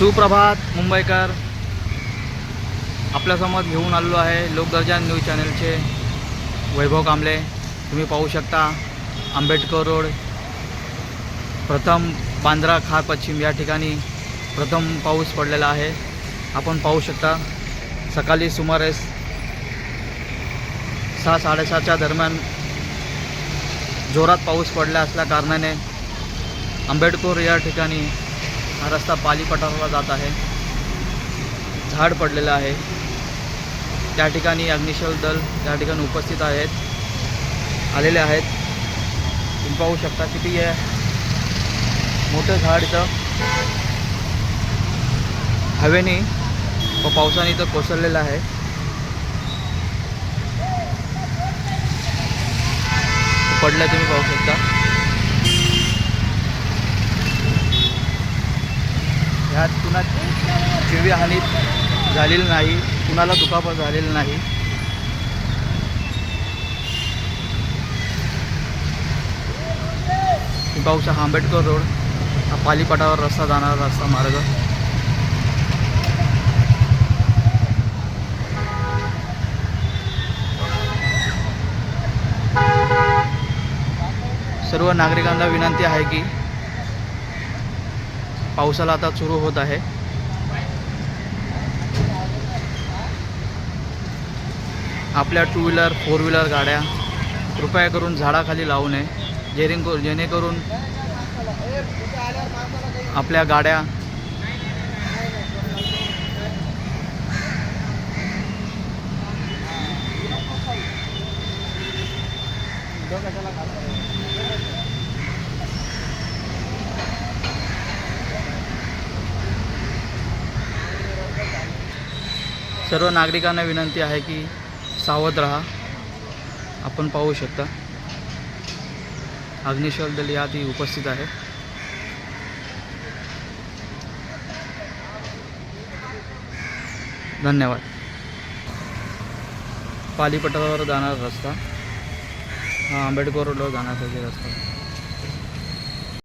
सुप्रभात मुंबईकर, आपल्यासमोर घेऊन आलेलो आहे लोकगर्जा न्यूज चॅनलचे वैभव कांबळे। तुम्ही पाहू शकता आंबेडकर रोड प्रथम बांद्रा खार पश्चिम या ठिकाणी प्रथम पाऊस पडलेला आहे। आपण पाहू शकता सकाळी सुमारे 6-6:30च्या दरम्यान जोरात पाऊस पडला असल्या कारणाने आंबेडकर या ठिकाणी हा रस्ता पाली पठाराला जात आहे। झाड पडलेलं आहे, त्या ठिकाणी अग्निशमन दल त्या ठिकाणी उपस्थित आलेले आहेत। तुम्ही पाहू शकता किती मोठं झाड इथं हवेने व पावसाने इथं कोसळलेलं आहे। पडलं तुम्ही पाहू शकता। ह्यात कुणाची जीवितहानी झालेली नाही, कुणाला दुखापत झालेलं नाही। तुम्ही पाहू शकता आंबेडकर रोड हा पाली पठारावर रस्ता जाणारा रस्ता मार्ग। सर्व नागरिकांना विनंती आहे की पावसाला आता सुरू होत आहे। आपल्या 2 व्हीलर 4 व्हीलर गाड्या कृपया करून झाडाखाली लावू नये, जेणेकरून आपल्या गाड्या सर्व नागरिकांना विनंती आहे की सावध रहा। आपण पाहू शकता अग्निशमन दल यात उपस्थित आहे। धन्यवाद। पाली पठारावर जाणारा रस्ता हा आंबेडकर रोडवर जाण्यासाठी रस्ता।